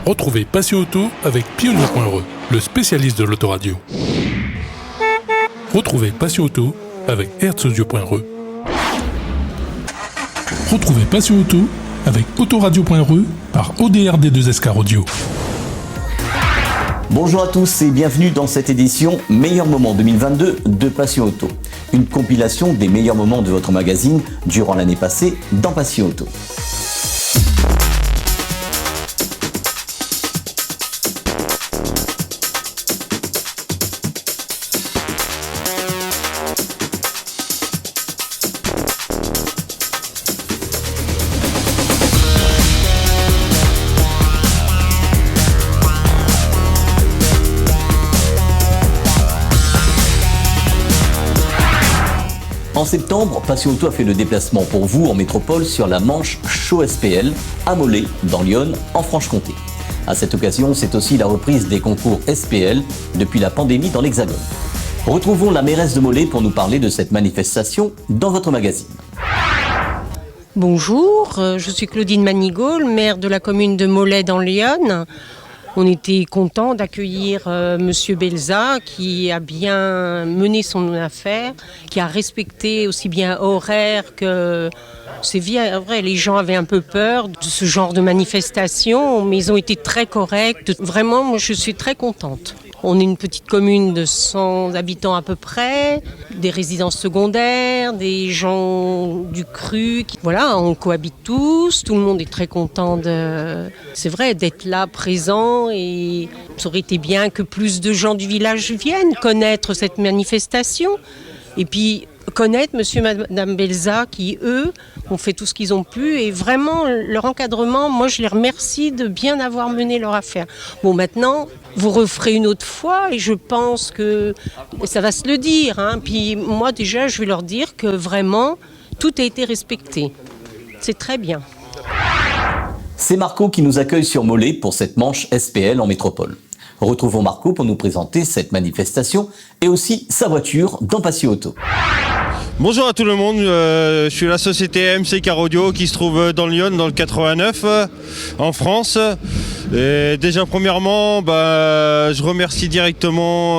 Retrouvez Passion Auto avec Pionnier.re, le spécialiste de l'autoradio. Retrouvez Passion Auto avec Herzaudio.re. Retrouvez Passion Auto avec Autoradio.re par ODRD2SK Audio. Bonjour à tous et bienvenue dans cette édition Meilleurs moments 2022 de Passion Auto. Une compilation des meilleurs moments de votre magazine durant l'année passée dans Passion Auto. En septembre, Passion Auto a fait le déplacement pour vous en métropole sur la Manche Show SPL à Mollet, dans l'Yonne, en Franche-Comté. À cette occasion, c'est aussi la reprise des concours SPL depuis la pandémie dans l'Hexagone. Retrouvons la mairesse de Mollet pour nous parler de cette manifestation dans votre magazine. Bonjour, je suis Claudine Manigault, maire de la commune de Mollet dans l'Yonne. On était content d'accueillir Monsieur Belza qui a bien mené son affaire, qui a respecté aussi bien horaire que... C'est vrai, les gens avaient un peu peur de ce genre de manifestation, mais ils ont été très corrects. Vraiment, moi, je suis très contente. On est une petite commune de 100 habitants à peu près, des résidences secondaires, des gens du cru. Voilà, on cohabite tous, tout le monde est très content c'est vrai, d'être là, présent. Et ça aurait été bien que plus de gens du village viennent connaître cette manifestation. Et puis connaître monsieur et madame Belza qui, eux, ont fait tout ce qu'ils ont pu. Et vraiment, leur encadrement, moi, je les remercie de bien avoir mené leur affaire. Bon, maintenant... Vous referez une autre fois et je pense que ça va se le dire. Puis moi déjà, je vais leur dire que vraiment, tout a été respecté. C'est très bien. C'est Marco qui nous accueille sur Mollet pour cette manche SPL en métropole. Retrouvons Marco pour nous présenter cette manifestation et aussi sa voiture dans Passion Auto. Bonjour à tout le monde, je suis la société MCK Audio qui se trouve dans Lyon, dans le 89, en France. Et déjà premièrement, je remercie directement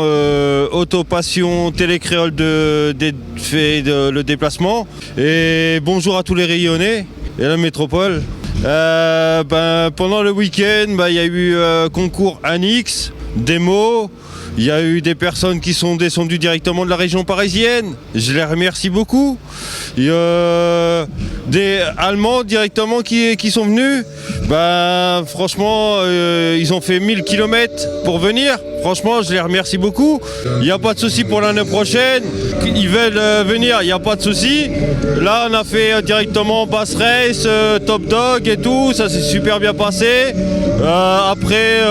Auto Passion Télécréole de fait le déplacement. Et bonjour à tous les Rayonnais et la métropole. Pendant le week-end, il y a eu concours Anix, démo. Il y a eu des personnes qui sont descendues directement de la région parisienne. Je les remercie beaucoup. Il y a des Allemands directement qui sont venus. Franchement, ils ont fait 1000 km pour venir. Franchement, je les remercie beaucoup. Il n'y a pas de souci pour l'année prochaine. Ils veulent venir, il n'y a pas de souci. Là, on a fait directement Bass Race, Top Dog et tout. Ça s'est super bien passé. Après,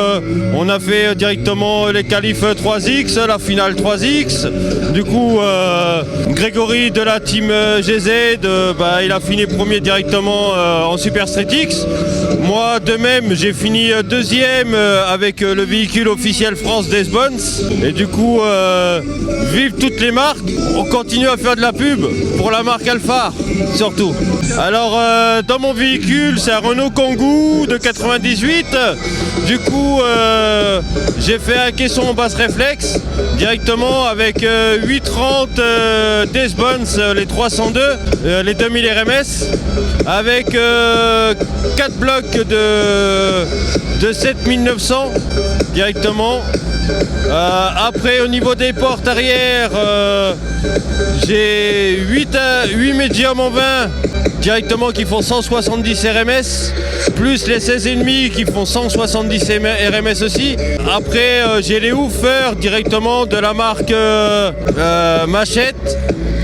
on a fait directement les qualifs 3X, la finale 3X. Du coup, Grégory de la team GZ, il a fini premier directement en Super Street X. Moi, de même, j'ai fini deuxième avec le véhicule officiel France Desbons. Et du coup, vive toutes les marques. On continue à faire de la pub pour la marque Alphard, surtout. Alors, dans mon véhicule, c'est un Renault Kangoo de 98. Du coup, j'ai fait un caisson basse réflexe directement avec 830 Desbons, les 302, les 2000 RMS, avec 4 blocs de 7900 directement. Après, au niveau des portes arrière, j'ai 8 médiums en 20 directement qui font 170 RMS, plus les 16,5 qui font 170 RMS aussi. Après, j'ai les woofers directement de la marque Machette,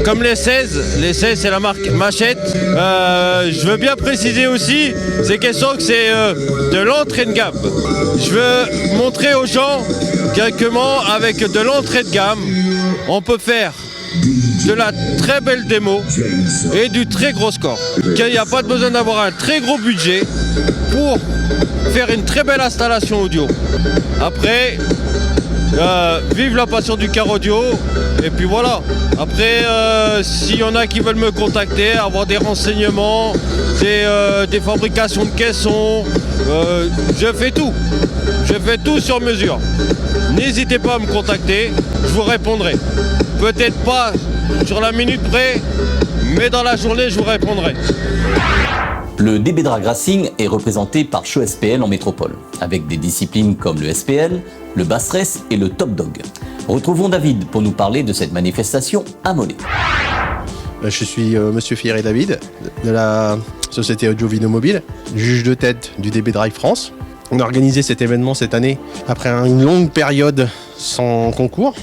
comme les 16. Les 16, c'est la marque Machette. Je veux bien préciser aussi, c'est question que c'est de l'entrée de gamme. Je veux montrer aux gens directement avec de l'entrée de gamme, on peut faire de la très belle démo et du très gros score. Il n'y a pas besoin d'avoir un très gros budget pour faire une très belle installation audio. Après, Vive la passion du car audio. Et puis voilà. Après, s'il y en a qui veulent me contacter, avoir des renseignements, des fabrications de caissons, je fais tout. Je fais tout sur mesure. N'hésitez pas à me contacter, je vous répondrai. Peut-être pas sur la minute près, mais dans la journée, je vous répondrai. Le DB Drag Racing est représenté par Show SPL en métropole, avec des disciplines comme le SPL, le Bass Race et le Top Dog. Retrouvons David pour nous parler de cette manifestation à Mollet. Je suis Monsieur Fieré David, de la société Audio Vino Mobile, juge de tête du DB Drive France. On a organisé cet événement cette année après une longue période sans concours.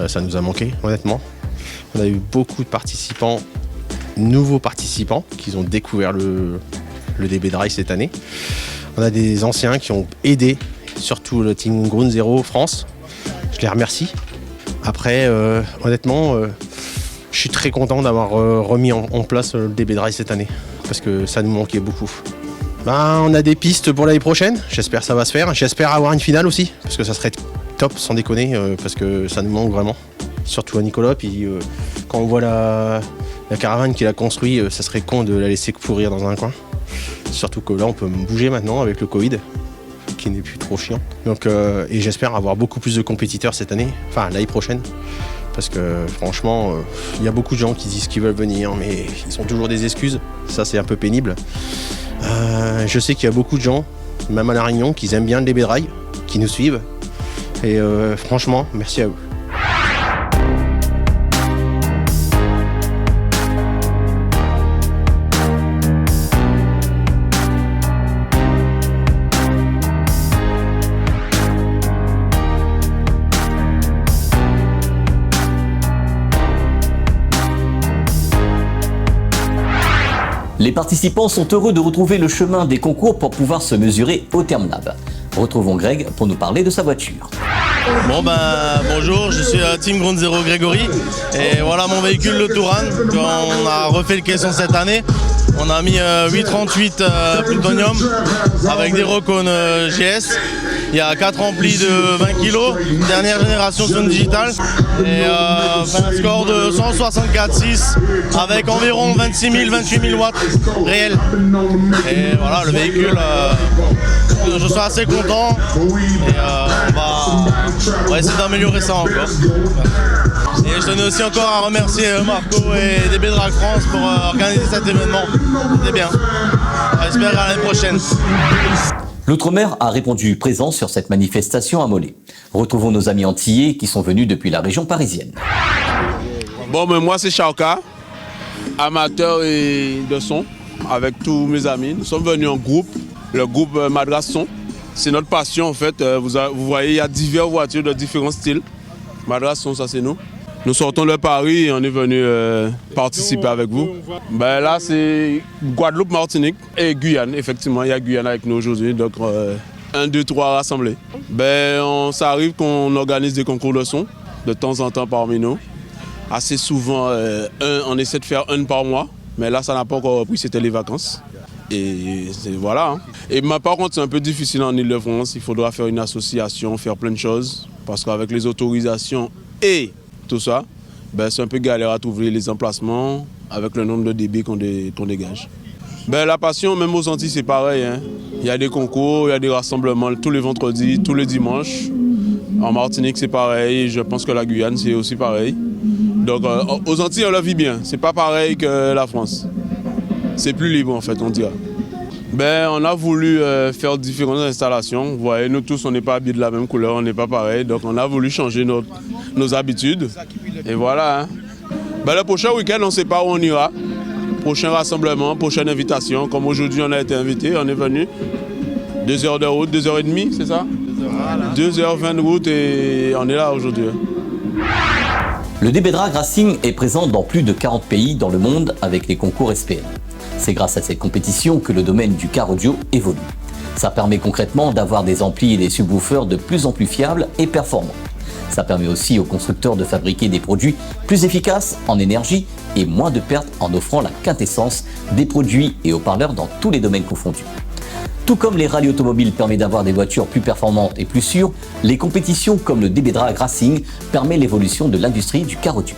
Ça nous a manqué, honnêtement. On a eu beaucoup de participants, nouveaux participants, qui ont découvert le DB Drive cette année. On a des anciens qui ont aidé, surtout le Team Ground Zero France. Je les remercie. Après, honnêtement, je suis très content d'avoir remis en place le DB Drive cette année, parce que ça nous manquait beaucoup. On a des pistes pour l'année prochaine, j'espère que ça va se faire. J'espère avoir une finale aussi, parce que ça serait top, sans déconner, parce que ça nous manque vraiment. Surtout à Nicolas, puis quand on voit la caravane qu'il a construit, ça serait con de la laisser pourrir dans un coin. Surtout que là, on peut bouger maintenant avec le Covid, qui n'est plus trop chiant. Donc, et j'espère avoir beaucoup plus de compétiteurs cette année, enfin l'année prochaine. Parce que franchement, il y a beaucoup de gens qui disent qu'ils veulent venir, mais ils ont toujours des excuses. Ça, c'est un peu pénible. Je sais qu'il y a beaucoup de gens, même à La Réunion, qui aiment bien le DB Drive, qui nous suivent. Et franchement, merci à eux. Les participants sont heureux de retrouver le chemin des concours pour pouvoir se mesurer au Termenab. Retrouvons Greg pour nous parler de sa voiture. Bonjour, je suis Team Ground Zero Grégory et voilà mon véhicule, le Touran. On a refait le caisson cette année. On a mis 838 Plutonium avec des Rocon GS. Il y a 4 amplis de 20 kg, dernière génération Sound Digital et un score de 164,6 avec environ 26 000, 28 000 watts réels. Et voilà, le véhicule, je suis assez content et on va essayer d'améliorer ça encore. Et je tenais aussi encore à remercier Marco et DB Drag France pour organiser cet événement. C'était bien. J'espère à l'année prochaine. L'Outre-mer a répondu présent sur cette manifestation à Mollet. Retrouvons nos amis antillais qui sont venus depuis la région parisienne. Moi c'est Chauka, amateur de son, avec tous mes amis. Nous sommes venus en groupe, le groupe Madras Son. C'est notre passion en fait. Vous voyez, il y a diverses voitures de différents styles. Madras Son, ça c'est nous. Nous sortons de Paris et on est venu participer avec vous. Là, c'est Guadeloupe, Martinique et Guyane. Effectivement, il y a Guyane avec nous aujourd'hui. Donc, 1, 2, 3 rassemblés. Ça arrive qu'on organise des concours de son de temps en temps parmi nous. Assez souvent, on essaie de faire un par mois. Mais là, ça n'a pas encore repris, c'était les vacances. Et voilà. Et par contre, c'est un peu difficile en Ile-de-France. Il faudra faire une association, faire plein de choses. Parce qu'avec les autorisations et tout ça, c'est un peu galère à trouver les emplacements avec le nombre de dB qu'on dégage. La passion, même aux Antilles, c'est pareil. Il y a des concours, il y a des rassemblements tous les vendredis, tous les dimanches. En Martinique, c'est pareil. Je pense que la Guyane, c'est aussi pareil. Donc, aux Antilles, on la vit bien. C'est pas pareil que la France. C'est plus libre, en fait, on dirait. On a voulu faire différentes installations. Vous voyez, nous tous, on n'est pas habillés de la même couleur, on n'est pas pareil. Donc, on a voulu changer nos habitudes. Et voilà. Le prochain week-end, on ne sait pas où on ira. Prochain rassemblement, prochaine invitation. Comme aujourd'hui, on a été invité, on est venu. 2 heures de route, 2h30, c'est ça? 2h20 de route et on est là aujourd'hui. Le DB Drag Racing est présent dans plus de 40 pays dans le monde avec les concours SPL. C'est grâce à cette compétition que le domaine du car audio évolue. Ça permet concrètement d'avoir des amplis et des subwoofers de plus en plus fiables et performants. Ça permet aussi aux constructeurs de fabriquer des produits plus efficaces en énergie et moins de pertes en offrant la quintessence des produits et haut-parleurs dans tous les domaines confondus. Tout comme les rallyes automobiles permettent d'avoir des voitures plus performantes et plus sûres, les compétitions comme le DB Drag Racing permettent l'évolution de l'industrie du car audio.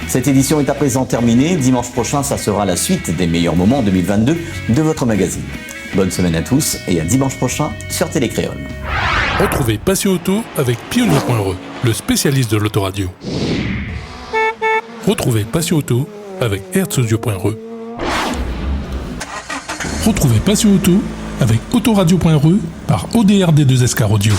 Cette édition est à présent terminée. Dimanche prochain, ça sera la suite des meilleurs moments 2022 de votre magazine. Bonne semaine à tous et à dimanche prochain sur Télécréole. Retrouvez Passion Auto avec Pionnier.re, le spécialiste de l'autoradio. Retrouvez Passion Auto avec Herzaudio.re. Retrouvez Passion Auto avec Autoradio.re par ODRD2SK Audio.